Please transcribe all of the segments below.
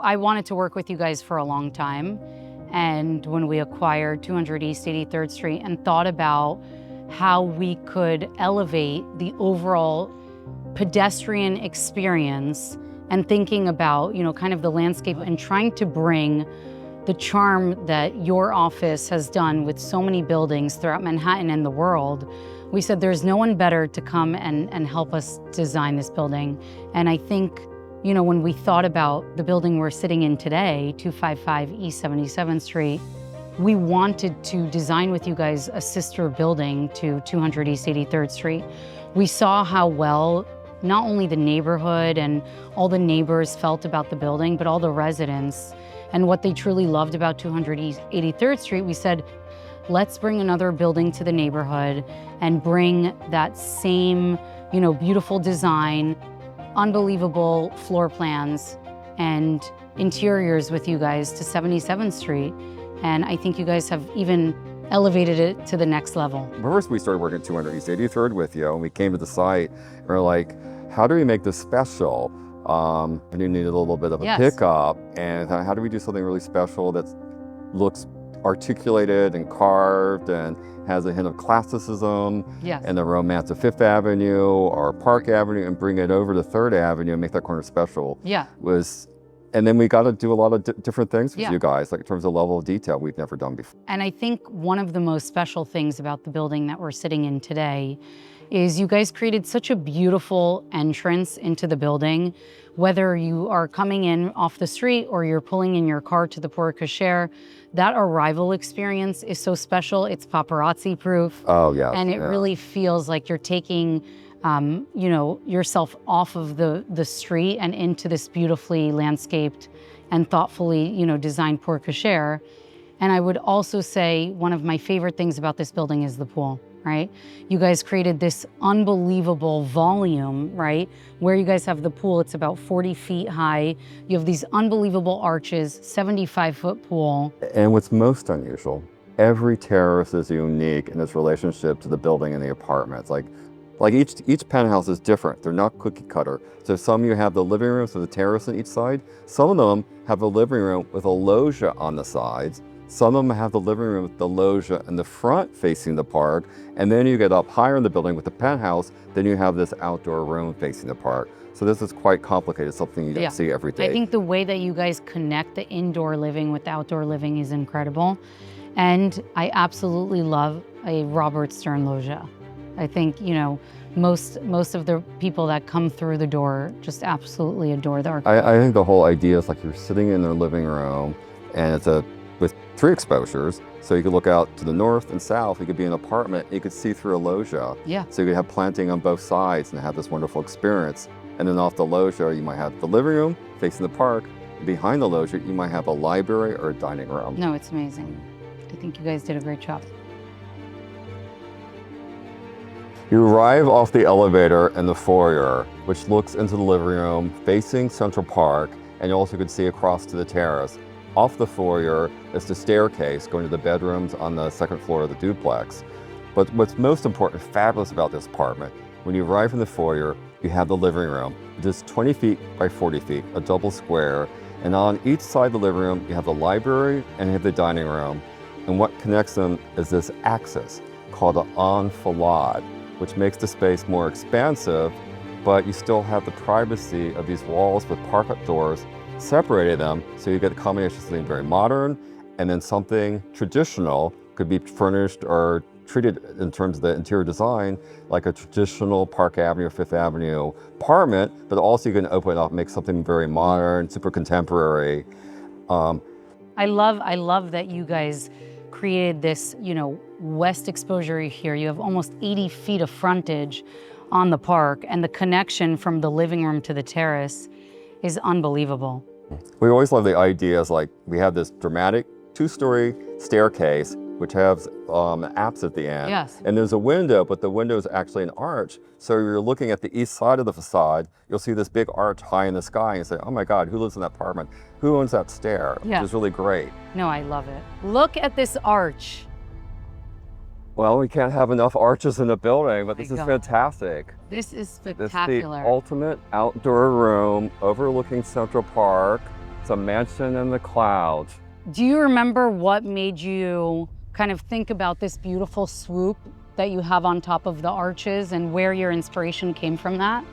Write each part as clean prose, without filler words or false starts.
I wanted to work with you guys for a long time. And when we acquired 200 East 83rd Street and thought about how we could elevate the overall pedestrian experience and thinking about, kind of the landscape and trying to bring the charm that your office has done with so many buildings throughout Manhattan and the world, we said there's no one better to come and help us design this building. And I think, when we thought about the building we're sitting in today, 255 East 77th Street, we wanted to design with you guys a sister building to 200 East 83rd Street. We saw how well not only the neighborhood and all the neighbors felt about the building, but all the residents and what they truly loved about 200 East 83rd Street. We said, let's bring another building to the neighborhood and bring that same, beautiful design, unbelievable floor plans and interiors with you guys to 77th Street. And I think you guys have even elevated it to the next level. First, we started working at 200 East 83rd with you, and we came to the site, and we're like, how do we make this special? And you needed a little bit of a pickup, and how do we do something really special that looks articulated and carved and has a hint of classicism and the romance of Fifth Avenue or Park Avenue, and bring it over to Third Avenue and make that corner special? And then we got to do a lot of different things with you guys, like in terms of level of detail we've never done before. And I think one of the most special things about the building that we're sitting in today is you guys created such a beautiful entrance into the building. Whether you are coming in off the street or you're pulling in your car to the porte cochere, that arrival experience is so special. It's paparazzi proof. Oh, yeah. And it really feels like you're taking yourself off of the street and into this beautifully landscaped and thoughtfully, designed porte cochere. And I would also say one of my favorite things about this building is the pool, right? You guys created this unbelievable volume, right? Where you guys have the pool, it's about 40 feet high. You have these unbelievable arches, 75-foot pool. And what's most unusual, every terrace is unique in its relationship to the building and the apartments. Like each penthouse is different. They're not cookie cutter. So some you have the living rooms with a terrace on each side. Some of them have a living room with a loggia on the sides. Some of them have the living room with the loggia in the front facing the park. And then you get up higher in the building with the penthouse, then you have this outdoor room facing the park. So this is quite complicated, something you don't see every day. I think the way that you guys connect the indoor living with outdoor living is incredible. And I absolutely love a Robert Stern loggia. I think, most of the people that come through the door just absolutely adore the architecture. I think the whole idea is like you're sitting in their living room, and it's with 3 exposures. So you could look out to the north and south. You could be in an apartment. You could see through a loggia. So you could have planting on both sides and have this wonderful experience. And then off the loggia, you might have the living room facing the park. Behind the loggia, you might have a library or a dining room. No, it's amazing. I think you guys did a great job. You arrive off the elevator in the foyer, which looks into the living room facing Central Park, and you also could see across to the terrace. Off the foyer is the staircase going to the bedrooms on the second floor of the duplex. But what's most important, fabulous about this apartment, when you arrive in the foyer, you have the living room. It is 20 feet by 40 feet, a double square. And on each side of the living room, you have the library and you have the dining room. And what connects them is this axis called an enfilade, which makes the space more expansive, but you still have the privacy of these walls with park-up doors separating them, so you get a combination of something very modern and then something traditional, could be furnished or treated in terms of the interior design like a traditional Park Avenue or Fifth Avenue apartment, but also you can open it up and make something very modern, super contemporary. I love that you guys created this, west exposure here. You have almost 80 feet of frontage on the park, and the connection from the living room to the terrace is unbelievable. We always love the ideas, like we have this dramatic 2-story staircase which has an apse at the end. And there's a window, but the window is actually an arch. So you're looking at the east side of the facade, you'll see this big arch high in the sky, and you say, oh my God, who lives in that apartment? Who owns that stair? Which is really great. No, I love it. Look at this arch. Well, we can't have enough arches in the building, but this is fantastic. This is spectacular. This is the ultimate outdoor room overlooking Central Park, It's a mansion in the clouds. Do you remember what made you kind of think about this beautiful swoop that you have on top of the arches and where your inspiration came from that?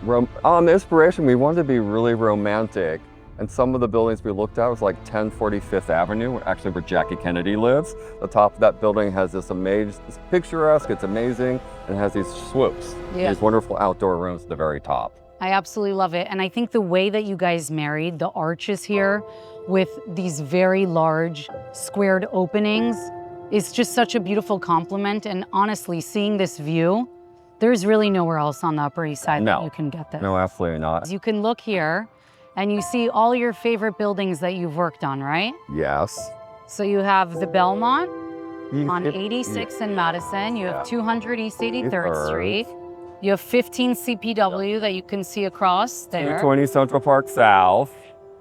The inspiration, we wanted to be really romantic. And some of the buildings we looked at was like 1040 Fifth Avenue, actually where Jackie Kennedy lives. The top of that building has this amazing, it's picturesque, it's amazing, and it has these swoops, these wonderful outdoor rooms at the very top. I absolutely love it. And I think the way that you guys married the arches here with these very large squared openings is just such a beautiful complement. And honestly, seeing this view, there's really nowhere else on the Upper East Side that you can get this. No, absolutely not. You can look here and you see all your favorite buildings that you've worked on, right? Yes. So you have the Belmont on 86 and Madison. You have 200 East 83rd Street. You have 15 CPW that you can see across there. 220 Central Park South.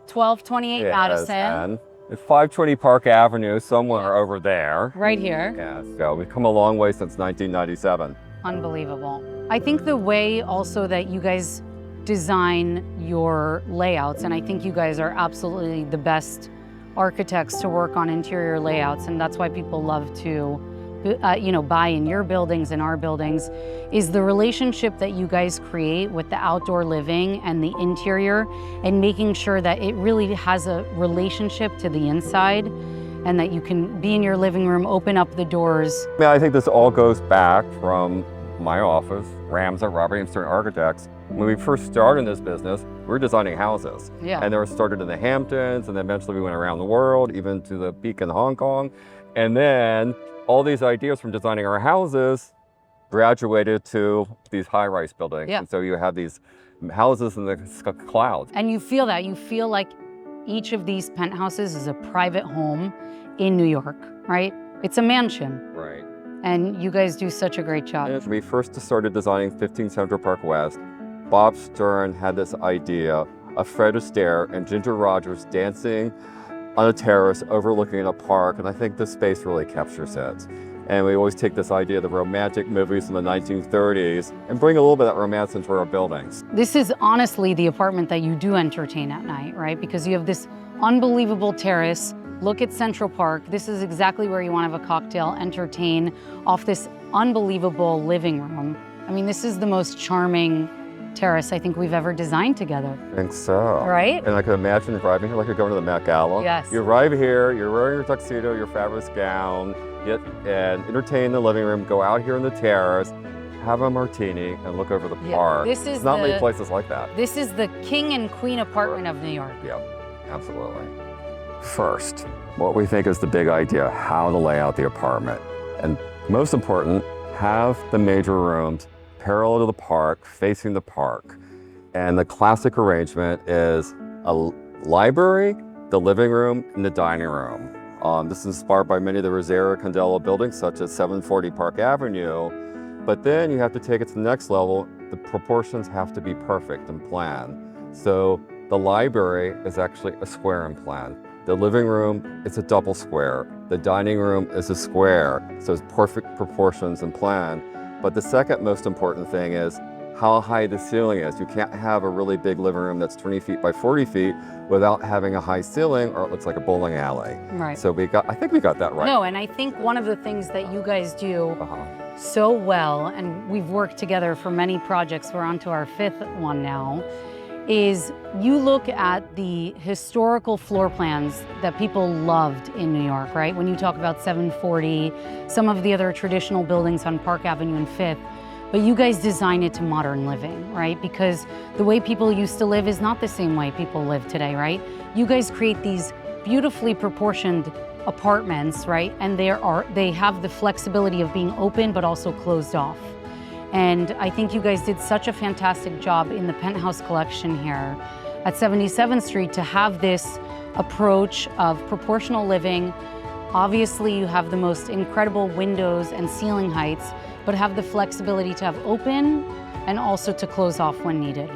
1228 Madison. And 520 Park Avenue, somewhere over there. Right here. Yeah, so we've come a long way since 1997. Unbelievable. I think the way also that you guys design your layouts, and I think you guys are absolutely the best architects to work on interior layouts, and that's why people love to buy in your buildings and our buildings, is the relationship that you guys create with the outdoor living and the interior, and making sure that it really has a relationship to the inside, and that you can be in your living room, open up the doors. I think this all goes back from my office, Rams at Robert A.M. Architects. When we first started in this business, we were designing houses. Yeah. And they were started in the Hamptons, and then eventually we went around the world, even to the peak in Hong Kong. And then all these ideas from designing our houses graduated to these high-rise buildings. Yeah. And so you have these houses in the clouds. And you feel that. You feel like each of these penthouses is a private home in New York, right? It's a mansion. Right. And you guys do such a great job. When we first started designing 15 Central Park West, Bob Stern had this idea of Fred Astaire and Ginger Rogers dancing on a terrace overlooking a park, and I think this space really captures it. And we always take this idea of the romantic movies from the 1930s and bring a little bit of that romance into our buildings. This is honestly the apartment that you do entertain at night, right? Because you have this unbelievable terrace. Look at Central Park. This is exactly where you want to have a cocktail, entertain off this unbelievable living room. I mean, this is the most charming terrace I think we've ever designed together. I think so. Right? And I could imagine driving here like you're going to the Met Gala. Yes. You arrive here, you're wearing your tuxedo, your fabulous gown, and entertain in the living room, go out here on the terrace, have a martini, and look over the park. There's not many places like that. This is the king and queen apartment of New York. Yeah, absolutely. First, what we think is the big idea, how to lay out the apartment. And most important, have the major rooms parallel to the park, facing the park. And the classic arrangement is a library, the living room, and the dining room. This is inspired by many of the Rosera Candela buildings, such as 740 Park Avenue. But then you have to take it to the next level. The proportions have to be perfect and planned. So the library is actually a square in plan. The living room is a double square. The dining room is a square, so it's perfect proportions and plan. But the second most important thing is how high the ceiling is. You can't have a really big living room that's 20 feet by 40 feet without having a high ceiling, or it looks like a bowling alley. Right. So I think we got that right. No, and I think one of the things that you guys do so well, and we've worked together for many projects, we're on to our 5th one now, is you look at the historical floor plans that people loved in New York, right? When you talk about 740, some of the other traditional buildings on Park Avenue and 5th, but you guys design it to modern living, right? Because the way people used to live is not the same way people live today, right? You guys create these beautifully proportioned apartments, right? And they have the flexibility of being open but also closed off. And I think you guys did such a fantastic job in the penthouse collection here at 77th Street to have this approach of proportional living. Obviously, you have the most incredible windows and ceiling heights, but have the flexibility to have open and also to close off when needed.